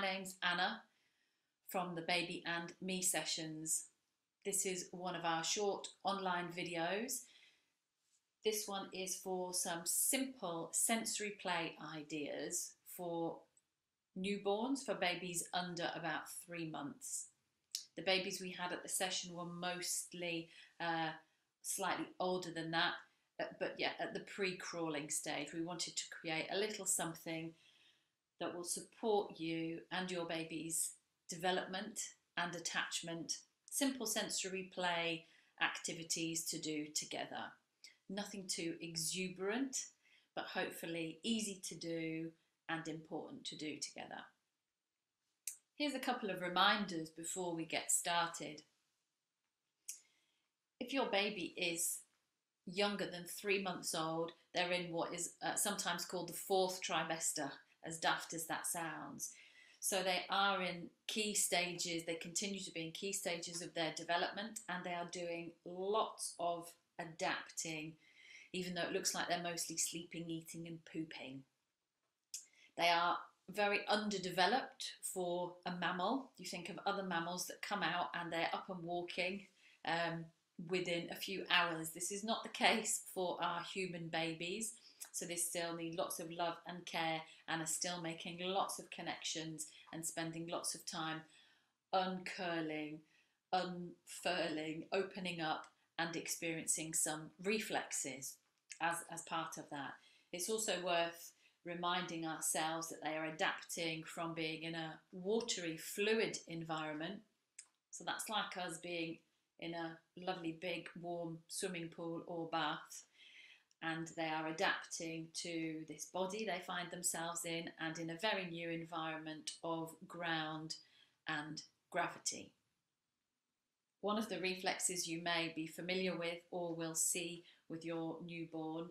name's Anna from the Baby and Me sessions. This is one of our short online videos. This one is for some simple sensory play ideas for newborns, for babies under about 3 months. The babies we had at the session were mostly slightly older than that, but yeah, at the pre-crawling stage. We wanted to create a little something that will support you and your baby's development and attachment. Simple sensory play activities to do together. Nothing too exuberant, but hopefully easy to do and important to do together. Here's a couple of reminders before we get started. If your baby is younger than 3 months old, they're in what is sometimes called the 4th trimester, as daft as that sounds. So they are in key stages, they continue to be in key stages of their development, and they are doing lots of adapting, even though it looks like they're mostly sleeping, eating and pooping. They are very underdeveloped for a mammal. You think of other mammals that come out and they're up and walking within a few hours. This is not the case for our human babies. So they still need lots of love and care and are still making lots of connections and spending lots of time uncurling, unfurling, opening up and experiencing some reflexes as part of that. It's also worth reminding ourselves that they are adapting from being in a watery, fluid environment. So that's like us being in a lovely big warm swimming pool or bath, and they are adapting to this body they find themselves in and in a very new environment of ground and gravity. One of the reflexes you may be familiar with or will see with your newborn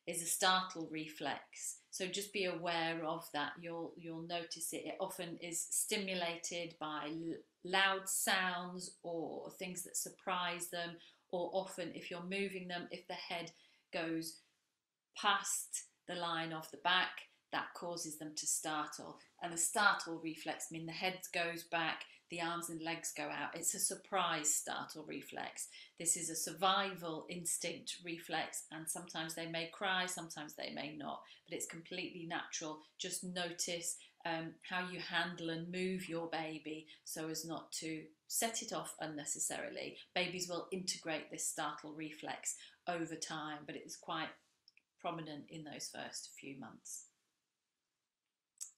is a startle reflex. So just be aware of that. You'll notice it. It often is stimulated by loud sounds or things that surprise them, or often if you're moving them, if the head goes past the line of the back, that causes them to startle. And a startle reflex means the head goes back, the arms and legs go out. It's a surprise startle reflex. This is a survival instinct reflex, and sometimes they may cry, sometimes they may not, but it's completely natural. Just notice how you handle and move your baby so as not to set it off unnecessarily. Babies will integrate this startle reflex over time, but it's quite prominent in those first few months.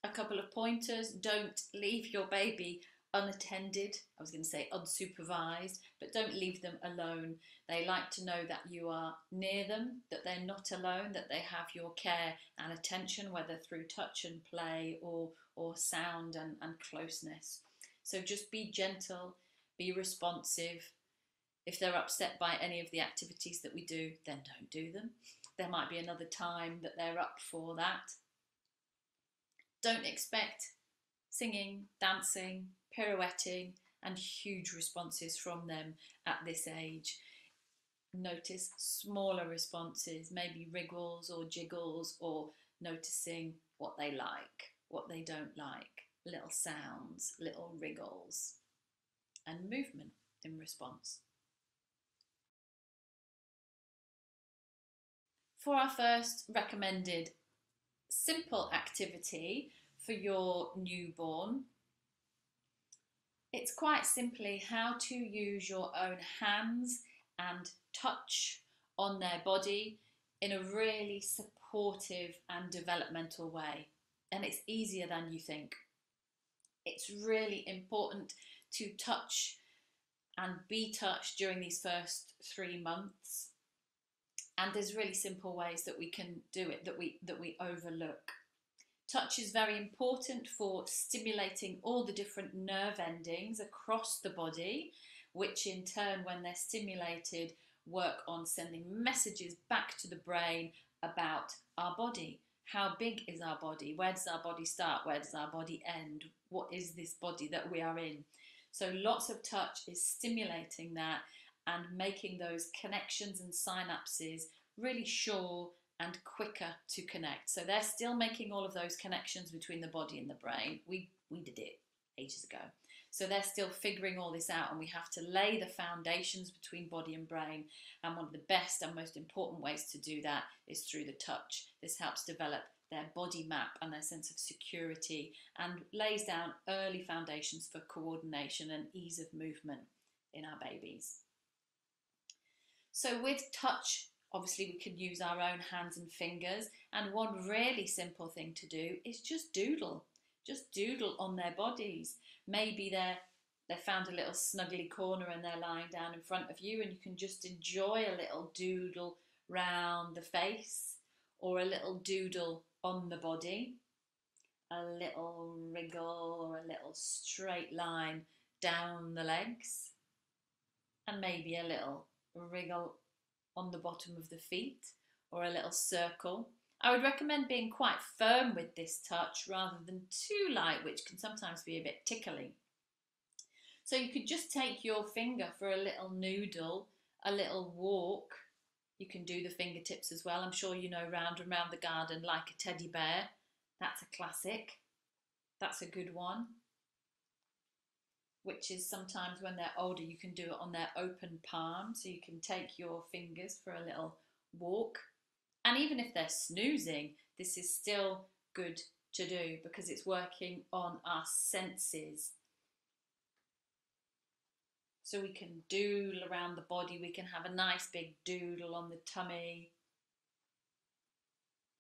A couple of pointers: don't leave your baby unattended. I was going to say unsupervised, but don't leave them alone. They like to know that you are near them, that they're not alone, that they have your care and attention, whether through touch and play or sound and closeness. So just be gentle, be responsive. If they're upset by any of the activities that we do, then don't do them. There might be another time that they're up for that. Don't expect singing, dancing, pirouetting and huge responses from them at this age. Notice smaller responses, maybe wriggles or jiggles, or noticing what they like, what they don't like, little sounds, little wriggles, and movement in response. For our first recommended simple activity for your newborn, it's quite simply how to use your own hands and touch on their body in a really supportive and developmental way. And it's easier than you think. It's really important to touch and be touched during these first 3 months. And there's really simple ways that we can do it that we overlook. Touch is very important for stimulating all the different nerve endings across the body, which in turn, when they're stimulated, work on sending messages back to the brain about our body. How big is our body? Where does our body start? Where does our body end? What is this body that we are in? So lots of touch is stimulating that and making those connections and synapses really sure and quicker to connect. So they're still making all of those connections between the body and the brain. We did it. ages ago. So they're still figuring all this out, and we have to lay the foundations between body and brain. And one of the best and most important ways to do that is through the touch. This helps develop their body map and their sense of security, and lays down early foundations for coordination and ease of movement in our babies. So with touch, obviously we can use our own hands and fingers, and one really simple thing to do is just doodle. Just doodle on their bodies. Maybe they found a little snuggly corner and they're lying down in front of you, and you can just enjoy a little doodle round the face, or a little doodle on the body, a little wriggle or a little straight line down the legs, and maybe a little wriggle on the bottom of the feet, or a little circle. I would recommend being quite firm with this touch rather than too light, which can sometimes be a bit tickly. So you could just take your finger for a little noodle, a little walk. You can do the fingertips as well. I'm sure you know round and round the garden like a teddy bear. That's a classic. That's a good one. Which is sometimes when they're older, you can do it on their open palm. So you can take your fingers for a little walk. And even if they're snoozing, this is still good to do because it's working on our senses. So we can doodle around the body, we can have a nice big doodle on the tummy.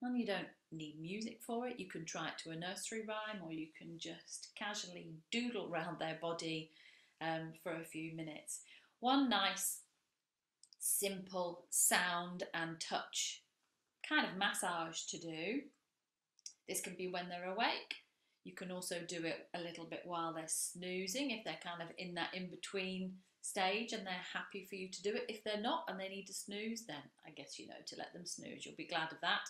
And you don't need music for it. You can try it to a nursery rhyme, or you can just casually doodle around their body for a few minutes. One nice, simple sound and touch kind of massage to do. This can be when they're awake. You can also do it a little bit while they're snoozing, if they're kind of in that in-between stage and they're happy for you to do it. If they're not and they need to snooze, then I guess you know to let them snooze. You'll be glad of that.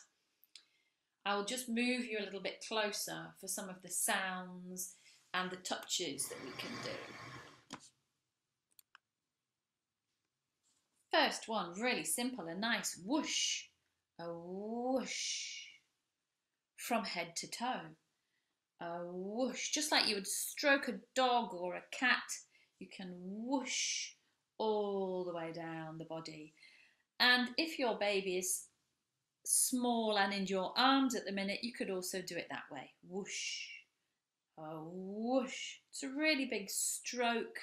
I'll just move you a little bit closer for some of the sounds and the touches that we can do. First one, really simple, a nice whoosh. A whoosh from head to toe. A whoosh, just like you would stroke a dog or a cat, you can whoosh all the way down the body. And if your baby is small and in your arms at the minute, you could also do it that way. Whoosh, a whoosh. It's a really big stroke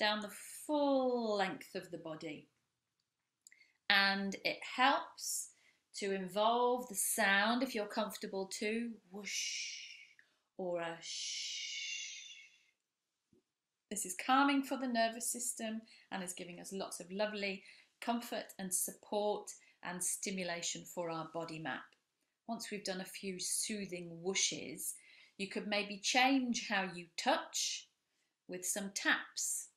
down the full length of the body. And it helps to involve the sound, if you're comfortable too, whoosh or a shh. This is calming for the nervous system and is giving us lots of lovely comfort and support and stimulation for our body map. Once we've done a few soothing whooshes, you could maybe change how you touch with some taps.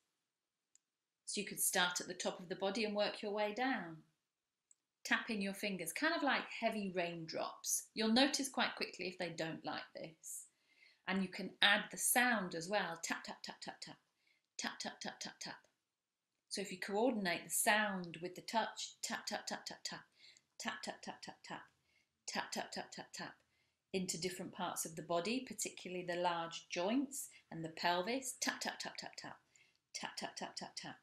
So you could start at the top of the body and work your way down. Tapping your fingers, kind of like heavy raindrops. You'll notice quite quickly if they don't like this. And you can add the sound as well. Tap, tap, tap, tap, tap. Tap, tap, tap, tap, tap. So if you coordinate the sound with the touch, tap, tap, tap, tap, tap. Tap, tap, tap, tap, tap. Tap, tap, tap, tap, tap. Into different parts of the body, particularly the large joints and the pelvis. Tap, tap, tap, tap, tap. Tap, tap, tap, tap, tap.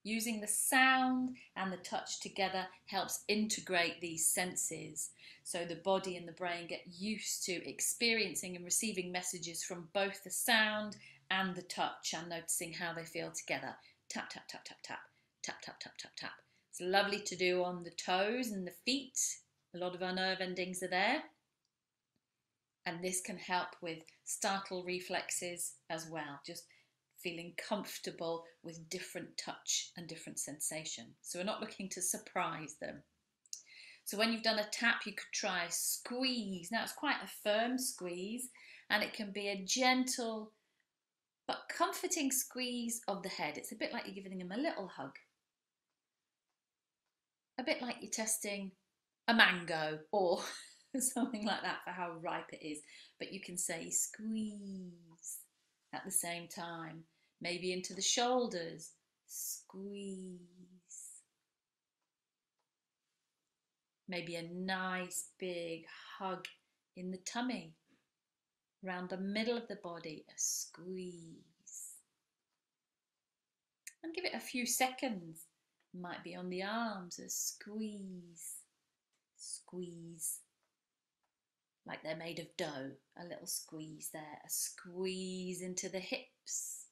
Using the sound and the touch together helps integrate these senses, so the body and the brain get used to experiencing and receiving messages from both the sound and the touch, and noticing how they feel together. Tap, tap, tap, tap, tap. Tap, tap, tap, tap, tap. It's lovely to do on the toes and the feet. A lot of our nerve endings are there. And this can help with startle reflexes as well. Just feeling comfortable with different touch and different sensation. So we're not looking to surprise them. So when you've done a tap, you could try a squeeze. Now it's quite a firm squeeze, and it can be a gentle but comforting squeeze of the head. It's a bit like you're giving them a little hug. A bit like you're testing a mango or something like that for how ripe it is. But you can say squeeze at the same time, maybe into the shoulders, squeeze. Maybe a nice big hug in the tummy. Around the middle of the body, a squeeze. And give it a few seconds. Might be on the arms, a squeeze, squeeze. Like they're made of dough, a little squeeze there, a squeeze into the hips,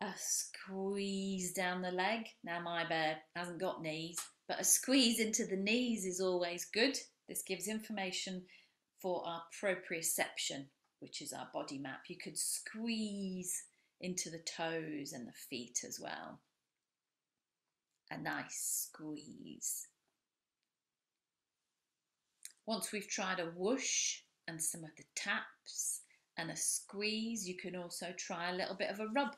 a squeeze down the leg. Now my bear hasn't got knees, but a squeeze into the knees is always good. This gives information for our proprioception, which is our body map. You could squeeze into the toes and the feet as well. A nice squeeze. Once we've tried a whoosh and some of the taps and a squeeze, you can also try a little bit of a rub.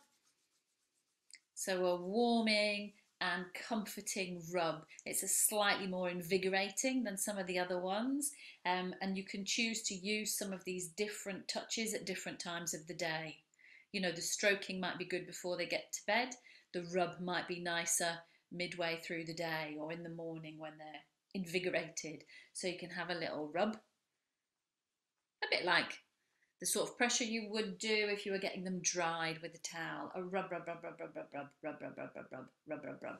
So a warming and comforting rub. It's a slightly more invigorating than some of the other ones, and you can choose to use some of these different touches at different times of the day. You know, the stroking might be good before they get to bed. The rub might be nicer midway through the day or in the morning when they're invigorated. So you can have a little rub, a bit like the sort of pressure you would do if you were getting them dried with a towel. A rub, rub, rub, rub, rub, rub, rub, rub, rub, rub, rub, rub, rub, rub, rub.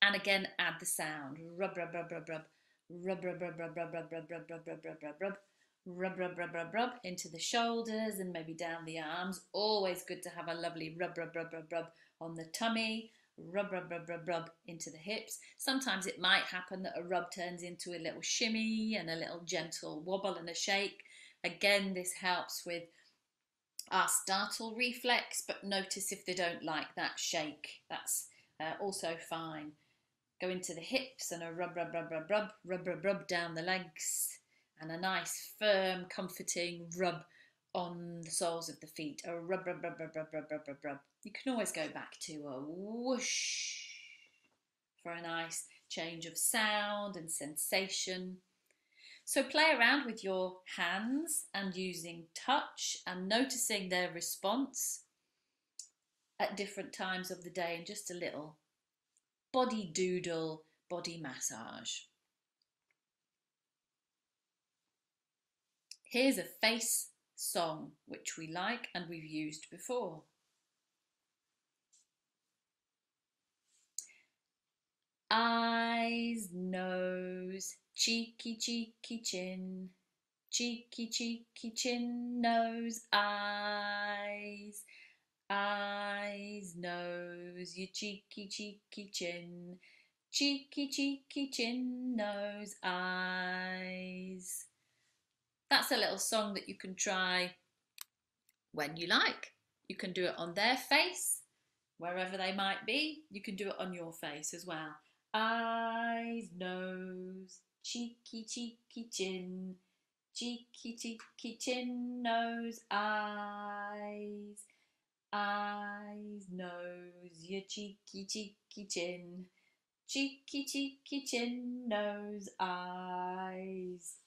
And again, add the sound. Rub, rub, rub, rub, rub, rub, rub, rub, rub, rub, rub, rub, rub, rub, rub, rub, rub, rub. Rub, rub, rub, rub, rub into the shoulders and maybe down the arms. Always good to have a lovely rub, rub, rub, rub, rub on the tummy. Rub, rub, rub, rub, rub into the hips. Sometimes it might happen that a rub turns into a little shimmy and a little gentle wobble and a shake. Again, this helps with our startle reflex, but notice if they don't like that shake. That's also fine. Go into the hips and a rub, rub, rub, rub, rub, rub, rub, rub down the legs, and a nice, firm, comforting rub on the soles of the feet. A rub, rub, rub, rub, rub, rub, rub, rub, rub. You can always go back to a whoosh for a nice change of sound and sensation. So play around with your hands and using touch and noticing their response at different times of the day, and just a little body doodle, body massage. Here's a face song which we like and we've used before. Eyes, nose, cheeky, cheeky chin, cheeky, cheeky chin, nose, eyes, eyes, nose, your cheeky, cheeky chin, cheeky, cheeky chin, nose, eyes. That's a little song that you can try when you like. You can do it on their face, wherever they might be. You can do it on your face as well. Eyes, nose, cheeky, cheeky chin, cheeky, cheeky chin, nose, eyes, eyes, nose, your cheeky, cheeky chin, cheeky, cheeky chin, nose, eyes.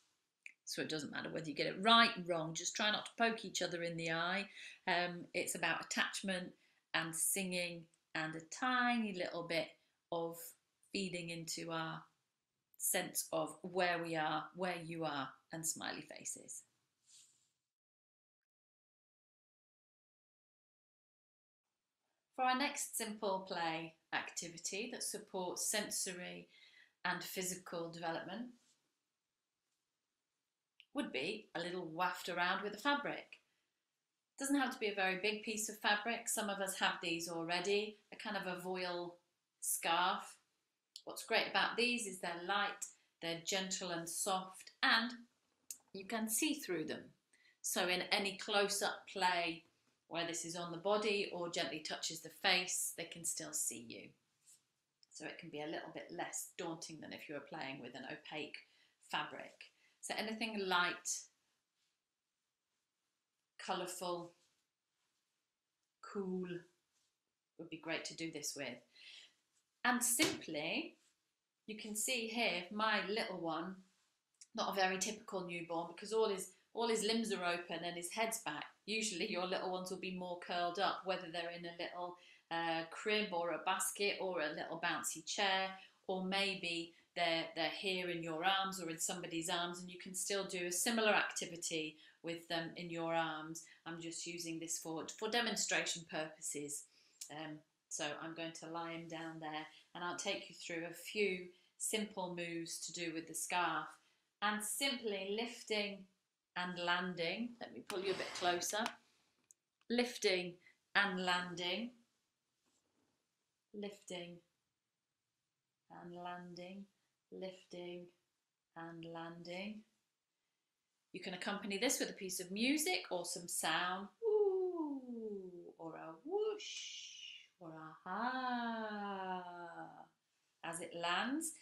So it doesn't matter whether you get it right or wrong, just try not to poke each other in the eye. It's about attachment and singing and a tiny little bit of feeding into our sense of where we are, where you are, and smiley faces. For our next simple play activity that supports sensory and physical development would be a little waft around with a fabric. It doesn't have to be a very big piece of fabric. Some of us have these already, a kind of a voile scarf. What's great about these is they're light, they're gentle and soft, and you can see through them. So in any close-up play where this is on the body or gently touches the face, they can still see you. So it can be a little bit less daunting than if you were playing with an opaque fabric. So anything light, colourful, cool would be great to do this with. And simply, you can see here, my little one, not a very typical newborn because all his limbs are open and his head's back. Usually your little ones will be more curled up, whether they're in a little crib or a basket or a little bouncy chair, or maybe they're here in your arms or in somebody's arms, and you can still do a similar activity with them in your arms. I'm just using this for demonstration purposes. So I'm going to lie him down there, and I'll take you through a few simple moves to do with the scarf, and simply lifting and landing. Let me pull you a bit closer. Lifting and landing, lifting and landing, lifting and landing. You can accompany this with a piece of music or some sound, woo, or a whoosh, or a ha, as it lands.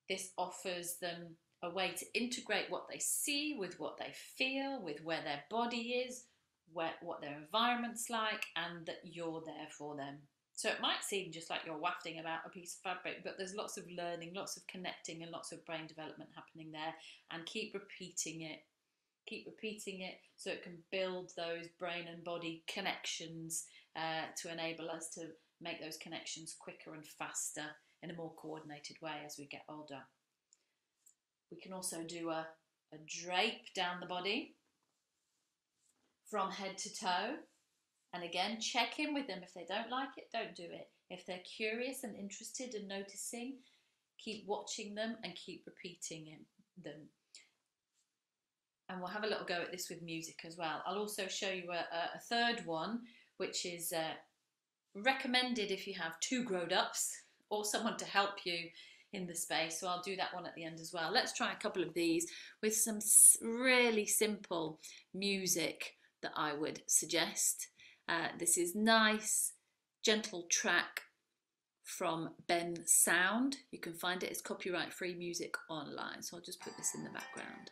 This offers them a way to integrate what they see with what they feel, with where their body is, what their environment's like, and that you're there for them. So it might seem just like you're wafting about a piece of fabric, but there's lots of learning, lots of connecting, and lots of brain development happening there. And keep repeating it. Keep repeating it so it can build those brain and body connections to enable us to make those connections quicker and faster in a more coordinated way as we get older. We can also do a drape down the body from head to toe. And again, check in with them. If they don't like it, don't do it. If they're curious and interested and noticing, keep watching them and keep repeating them. And we'll have a little go at this with music as well. I'll also show you a third one, which is recommended if you have two grown-ups or someone to help you in the space. So I'll do that one at the end as well. Let's try a couple of these with some really simple music that I would suggest. This is nice, gentle track from Bensound. You can find it as copyright-free music online. So I'll just put this in the background.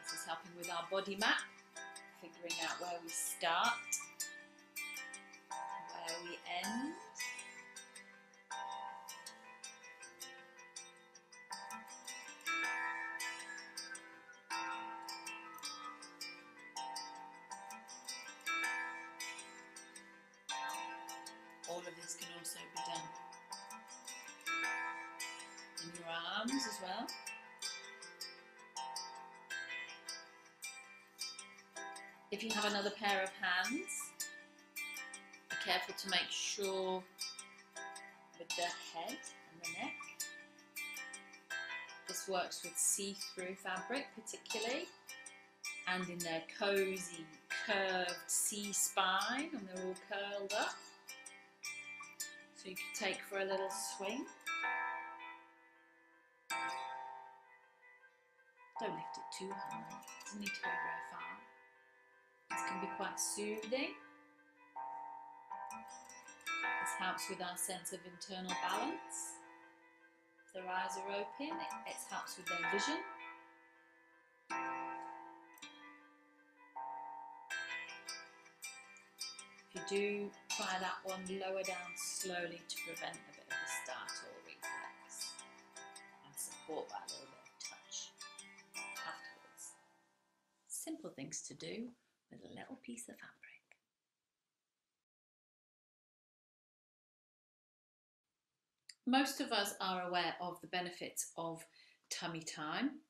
This is helping with our body map, figuring out where we start, where we end. All of this can also be done in your arms as well. If you have another pair of hands, be careful to make sure with the head and the neck. This works with see-through fabric particularly, and in their cozy curved C-spine, and they're all curled up. So you can take for a little swing. Don't lift it too high, it doesn't need to go very far. This can be quite soothing. This helps with our sense of internal balance. If their eyes are open, it helps with their vision. If you do, try that one lower down slowly to prevent a bit of a startle reflex and support that little bit of touch afterwards. Simple things to do with a little piece of fabric. Most of us are aware of the benefits of tummy time.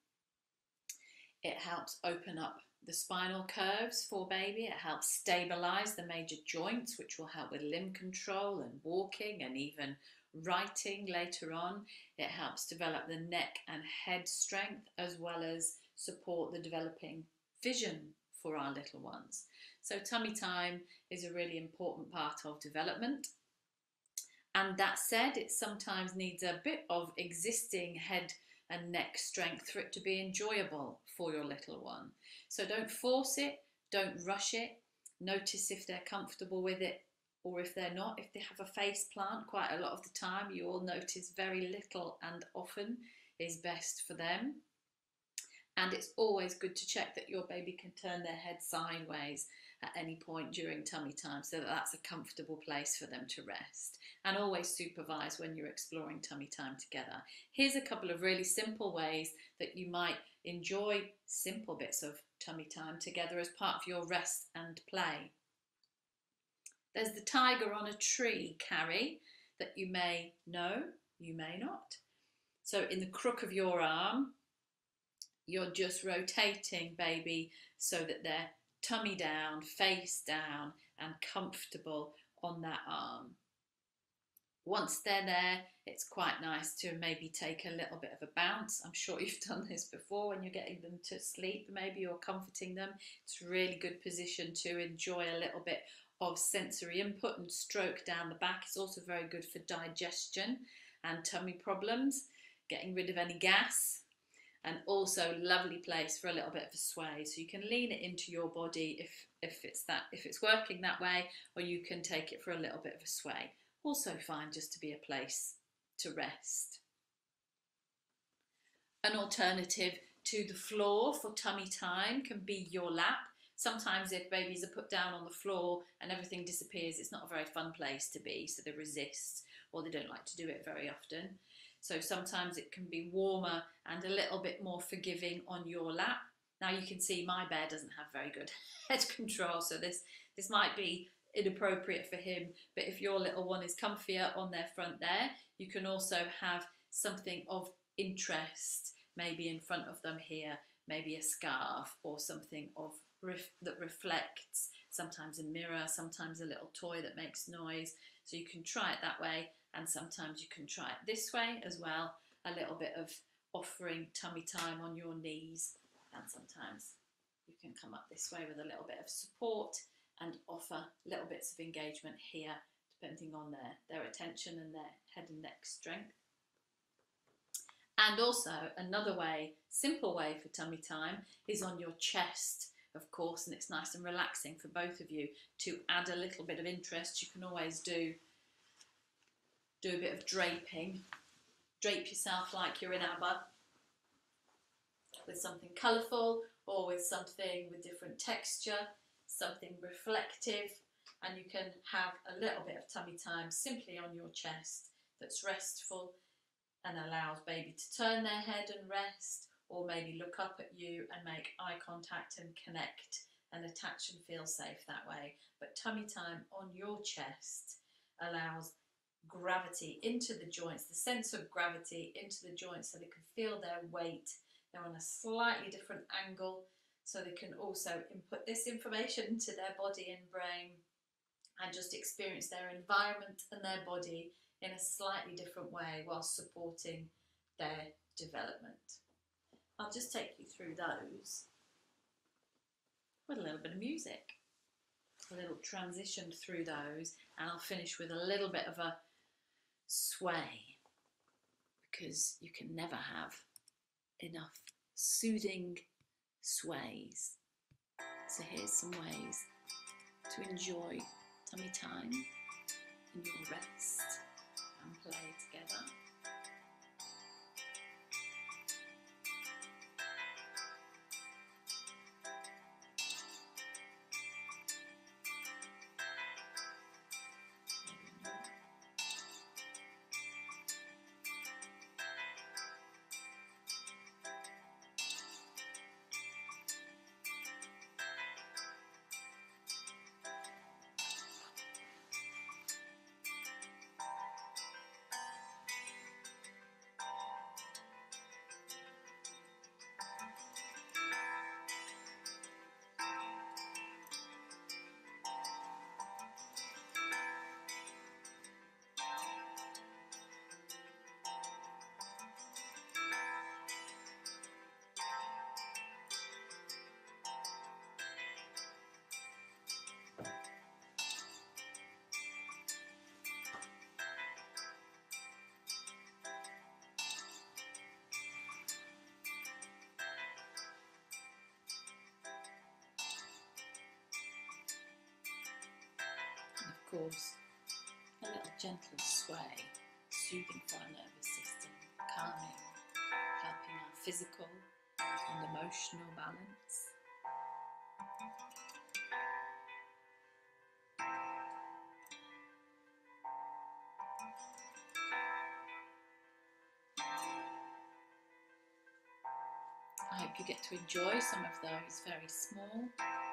It helps open up the spinal curves for baby. It helps stabilize the major joints, which will help with limb control and walking and even writing later on. It helps develop the neck and head strength, as well as support the developing vision for our little ones. So tummy time is a really important part of development. And that said, it sometimes needs a bit of existing head and neck strength for it to be enjoyable for your little one. So don't force it, don't rush it. Notice if they're comfortable with it or if they're not. If they have a face plant, quite a lot of the time you will notice very little and often is best for them. And it's always good to check that your baby can turn their head sideways at any point during tummy time, so that that's a comfortable place for them to rest. And always supervise when you're exploring tummy time together. Here's a couple of really simple ways that you might enjoy simple bits of tummy time together as part of your rest and play. There's the tiger on a tree carry that you may know, you may not. So in the crook of your arm, you're just rotating baby so that they're tummy down, face down, and comfortable on that arm. Once they're there, it's quite nice to maybe take a little bit of a bounce. I'm sure you've done this before when you're getting them to sleep, maybe you're comforting them. It's a really good position to enjoy a little bit of sensory input and stroke down the back. It's also very good for digestion and tummy problems, getting rid of any gas, and also lovely place for a little bit of a sway. So you can lean it into your body if it's working that way, or you can take it for a little bit of a sway. Also fine just to be a place to rest. An alternative to the floor for tummy time can be your lap. Sometimes if babies are put down on the floor and everything disappears, it's not a very fun place to be, so they resist, or they don't like to do it very often. So sometimes it can be warmer and a little bit more forgiving on your lap. Now you can see my bear doesn't have very good head control, so this might be inappropriate for him, but if your little one is comfier on their front there, you can also have something of interest maybe in front of them here, maybe a scarf or something of that reflects, sometimes a mirror, sometimes a little toy that makes noise. So you can try it that way, and sometimes you can try it this way as well, a little bit of offering tummy time on your knees, and sometimes you can come up this way with a little bit of support and offer little bits of engagement here, depending on their attention and their head and neck strength. And also another way, simple way for tummy time is on your chest, of course, and it's nice and relaxing for both of you. To add a little bit of interest, you can always do a bit of draping. Drape yourself like you're in ABBA, with something colourful or with something with different texture, something reflective, and you can have a little bit of tummy time simply on your chest that's restful and allows baby to turn their head and rest, or maybe look up at you and make eye contact and connect and attach and feel safe that way. But tummy time on your chest allows gravity into the joints, the sense of gravity into the joints, so they can feel their weight. They're on a slightly different angle, so they can also input this information into their body and brain and just experience their environment and their body in a slightly different way while supporting their development. I'll just take you through those with a little bit of music, a little transition through those, and I'll finish with a little bit of a sway, because you can never have enough soothing sways. So here's some ways to enjoy tummy time in your rest and play together. Of course, a little gentle sway, soothing for our nervous system, calming, helping our physical and emotional balance. I hope you get to enjoy some of those very small,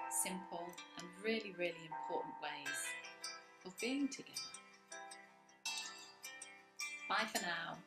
simple and really, really important ways of being together. Bye for now.